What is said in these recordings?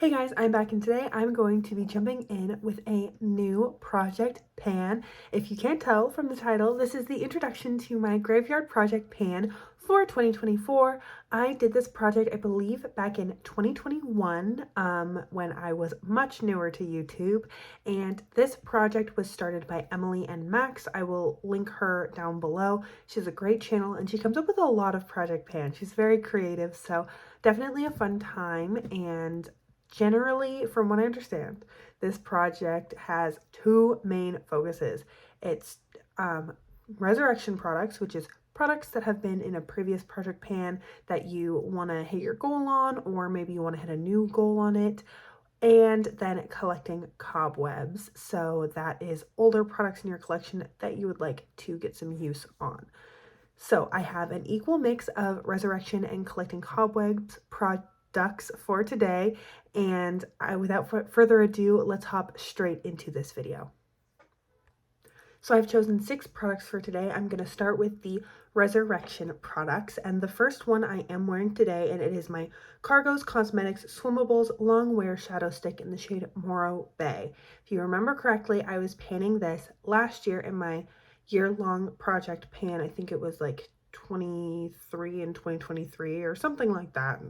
Hey guys, I'm back and today I'm going to be jumping in with a new project pan. If you can't tell from the title, this is the introduction to my Graveyard Project pan for 2024. I did this project, I believe, back in 2021 when I was much newer to YouTube. And this project was started by Emily and Max. I will link her down below. She has a great channel and she comes up with a lot of project pans. She's very creative, so definitely a fun time. And generally, from what I understand, this project has two main focuses. It's resurrection products, which is products that have been in a previous project pan that you want to hit your goal on, or maybe you want to hit a new goal on it. And then collecting cobwebs. So that is older products in your collection that you would like to get some use on. So I have an equal mix of resurrection and collecting cobwebs products for today. And without further ado, let's hop straight into this video. So I've chosen 6 products for today. I'm going to start with the resurrection products. And the first one I am wearing today, and it is my Cargos Cosmetics Swimmables Long Wear Shadow Stick in the shade Morro Bay. If you remember correctly, I was panning this last year in my year-long project pan. I think it was like 23 and 2023 or something like that.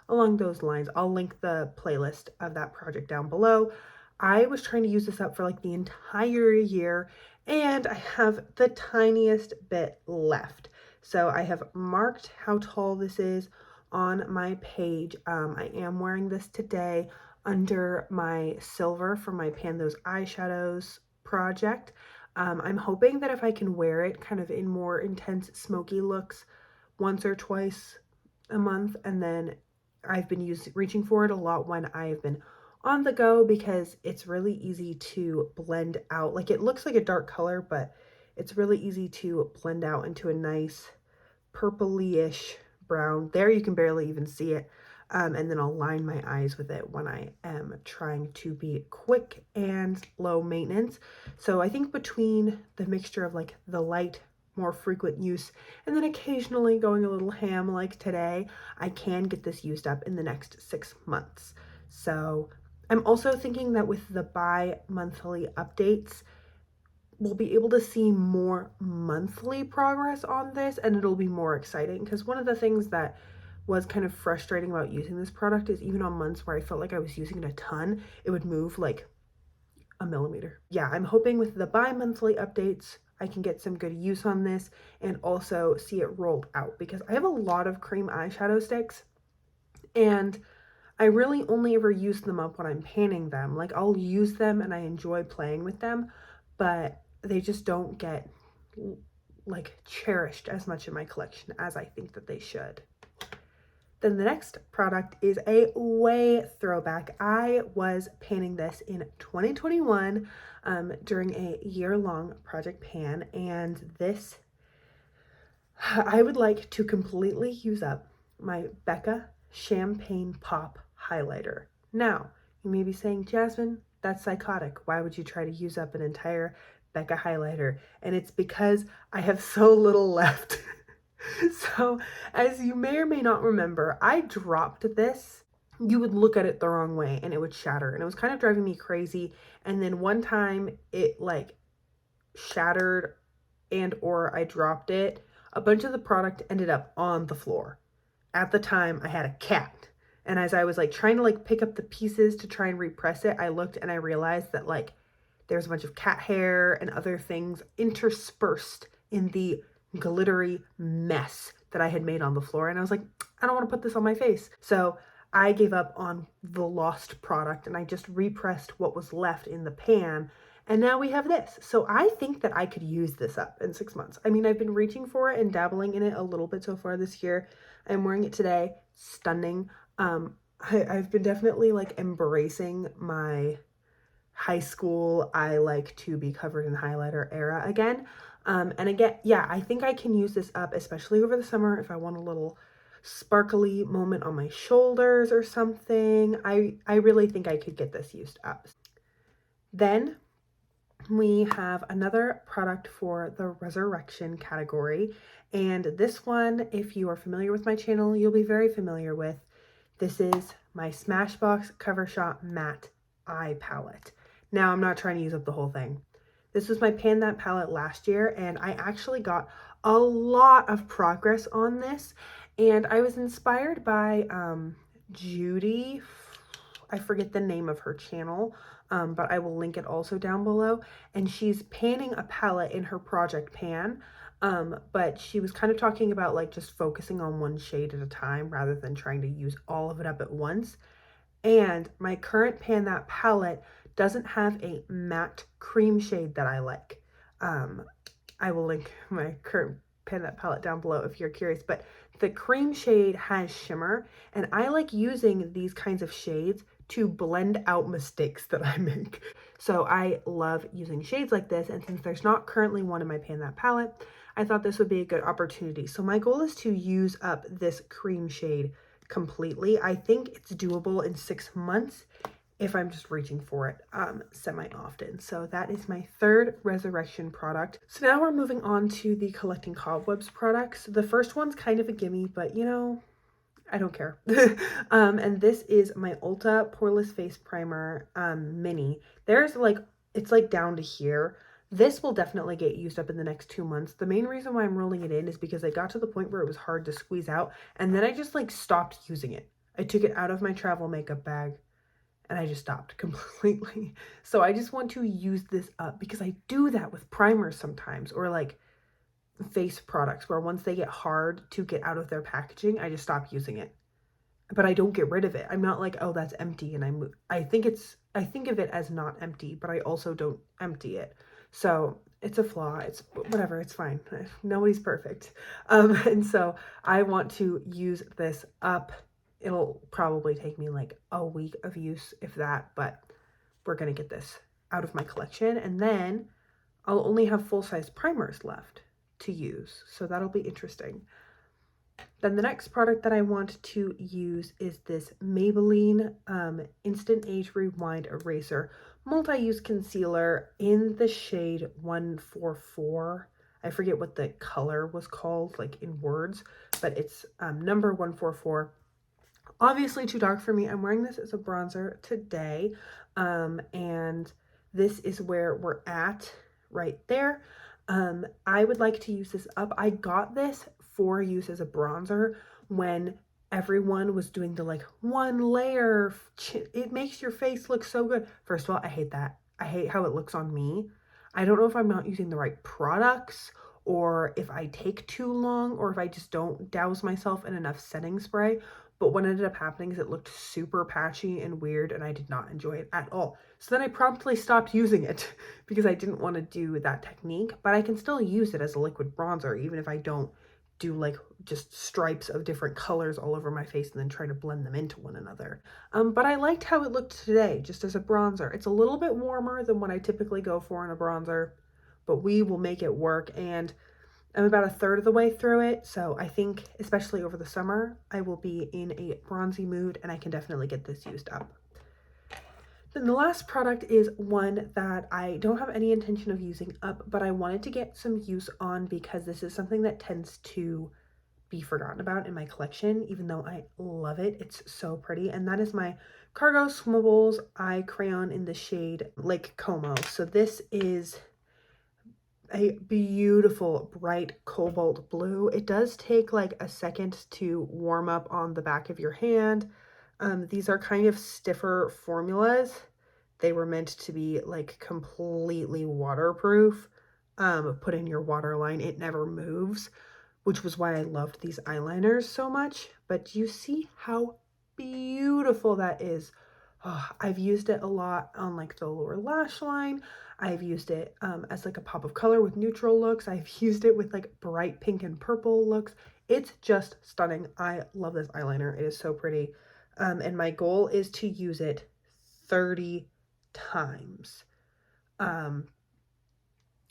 Along those lines, I'll link the playlist of that project down below. I was trying to use this up for like the entire year, and I have the tiniest bit left. So I have marked how tall this is on my page. I am wearing this today under my silver for my Pan Those Eyeshadows project. I'm hoping that if I can wear it kind of in more intense smoky looks once or twice a month, and then I've been reaching for it a lot when I've been on the go because it's really easy to blend out. Like, it looks like a dark color, but it's really easy to blend out into a nice purpley-ish brown. There you can barely even see it. And then I'll line my eyes with it when I am trying to be quick and low maintenance. So I think between the mixture of like the light, more frequent use, and then occasionally going a little ham like today, I can get this used up in the next 6 months. So I'm also thinking that with the bi-monthly updates, we'll be able to see more monthly progress on this, and it'll be more exciting, because one of the things that was kind of frustrating about using this product is even on months where I felt like I was using it a ton, it would move like a millimeter. Yeah, I'm hoping with the bi-monthly updates, I can get some good use on this and also see it rolled out, because I have a lot of cream eyeshadow sticks and I really only ever use them up when I'm panning them. Like, I'll use them and I enjoy playing with them, but they just don't get like cherished as much in my collection as I think that they should. Then the next product is a way throwback. I was panning this in 2021 during a year-long project pan, and this, I would like to completely use up my Becca Champagne Pop highlighter. Now, you may be saying, Jasmine, that's psychotic. Why would you try to use up an entire Becca highlighter? And it's because I have so little left. So, as you may or may not remember, I dropped this. You would look at it the wrong way and it would shatter, and it was kind of driving me crazy. And then one time it like shattered and or I dropped it. A bunch of the product ended up on the floor. At the time, I had a cat. And as I was like trying to like pick up the pieces to try and repress it, I looked and I realized that like there's a bunch of cat hair and other things interspersed in the glittery mess that I had made on the floor. And I was like, I don't want to put this on my face. So I gave up on the lost product and I just repressed what was left in the pan. And now we have this. So I think that I could use this up in 6 months. I mean, I've been reaching for it and dabbling in it a little bit so far this year. I'm wearing it today. Stunning. I've been definitely like embracing my high school, I like to be covered in highlighter era again. And again, yeah, I think I can use this up, especially over the summer if I want a little sparkly moment on my shoulders or something. I really think I could get this used up. Then we have another product for the resurrection category. And this one, if you are familiar with my channel, you'll be very familiar with. This is my Smashbox Cover Shot Matte Eye Palette. Now, I'm not trying to use up the whole thing. This was my Pan That palette last year, and I actually got a lot of progress on this, and I was inspired by Judy. I forget the name of her channel, but I will link it also down below, and she's panning a palette in her project pan, but she was kind of talking about like just focusing on one shade at a time rather than trying to use all of it up at once. And my current Pan That palette doesn't have a matte cream shade that I like. I will link my current Pan That palette down below if you're curious, but the cream shade has shimmer, and I like using these kinds of shades to blend out mistakes that I make. So I love using shades like this, and since there's not currently one in my Pan That palette, I thought this would be a good opportunity. So my goal is to use up this cream shade completely. I think it's doable in 6 months if I'm just reaching for it semi-often. So that is my third Resurrection product. So now we're moving on to the Collecting Cobwebs products. The first one's kind of a gimme, but you know, I don't care. And this is my Ulta Poreless Face Primer mini. There's like, it's like down to here. This will definitely get used up in the next 2 months. The main reason why I'm rolling it in is because I got to the point where it was hard to squeeze out, and then I just like stopped using it. I took it out of my travel makeup bag and I just stopped completely. So I just want to use this up because I do that with primers sometimes, or like face products where once they get hard to get out of their packaging, I just stop using it. But I don't get rid of it. I'm not like, oh, that's empty, and I think of it as not empty, but I also don't empty it. So it's a flaw. It's whatever. It's fine. Nobody's perfect. And so I want to use this up. It'll probably take me like a week of use, if that, but we're going to get this out of my collection. And then I'll only have full-size primers left to use. So that'll be interesting. Then the next product that I want to use is this Maybelline Instant Age Rewind Eraser Multi-Use Concealer in the shade 144. I forget what the color was called, like in words, but it's number 144. Obviously too dark for me. I'm wearing this as a bronzer today, and this is where we're at right there. I would like to use this up. I got this for use as a bronzer when everyone was doing the like one layer. It makes your face look so good. First of all, I hate that. I hate how it looks on me. I don't know if I'm not using the right products, or if I take too long, or if I just don't douse myself in enough setting spray. But what ended up happening is it looked super patchy and weird, and I did not enjoy it at all. So then I promptly stopped using it because I didn't want to do that technique, but I can still use it as a liquid bronzer, even if I don't do like just stripes of different colors all over my face and then try to blend them into one another. But I liked how it looked today, just as a bronzer. It's a little bit warmer than what I typically go for in a bronzer, but we will make it work. And I'm about a third of the way through it, so I think, especially over the summer, I will be in a bronzy mood, and I can definitely get this used up. Then the last product is one that I don't have any intention of using up, but I wanted to get some use on because this is something that tends to be forgotten about in my collection, even though I love it. It's so pretty, and that is my Cargo Swimmables Eye Crayon in the shade Lake Como. So this is a beautiful bright cobalt blue. It does take like a second to warm up on the back of your hand. These are kind of stiffer formulas. They were meant to be like completely waterproof. Put in your waterline, it never moves, which was why I loved these eyeliners so much. But do you see how beautiful that is? Oh, I've used it a lot on like the lower lash line. I've used it as like a pop of color with neutral looks. I've used it with like bright pink and purple looks. It's just stunning. I love this eyeliner. It is so pretty. And my goal is to use it 30 times. And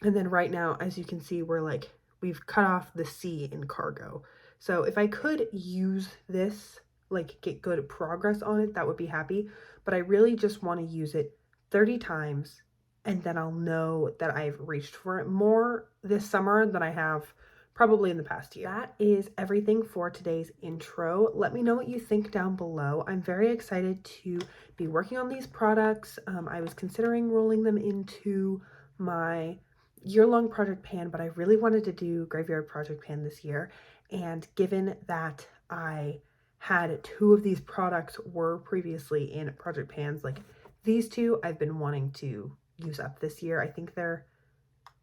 then right now, as you can see, we've cut off the C in Cargo. So if I could use this, like get good progress on it, that would be happy. But I really just want to use it 30 times, and then I'll know that I've reached for it more this summer than I have probably in the past year. That is everything for today's intro. Let me know what you think down below. I'm very excited to be working on these products. I was considering rolling them into my year-long project pan, but I really wanted to do Graveyard Project Pan this year. And given that I had two of these products were previously in project pans, like these two I've been wanting to use up this year. I think they're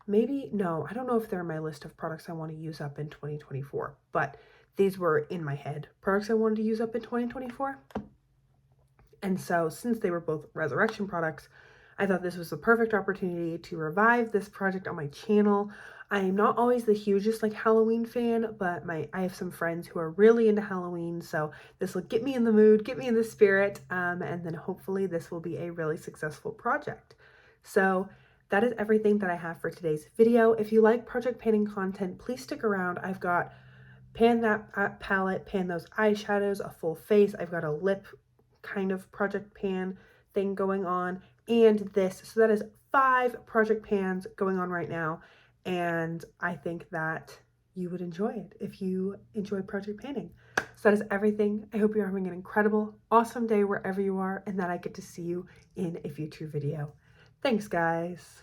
maybe, no, I don't know if they're on my list of products I want to use up in 2024, but these were in my head, products I wanted to use up in 2024. And so since they were both Resurrection products, I thought this was the perfect opportunity to revive this project on my channel. I am not always the hugest like Halloween fan, but I have some friends who are really into Halloween, so this will get me in the mood, get me in the spirit, and then hopefully this will be a really successful project. So that is everything that I have for today's video. If you like project panning content, please stick around. I've got pan that palette, pan those eyeshadows, a full face. I've got a lip kind of project pan thing going on, and this. So that is 5 project pans going on right now, and I think that you would enjoy it if you enjoy project panning. So that is everything. I hope you're having an incredible, awesome day wherever you are, and that I get to see you in a future video. Thanks, guys.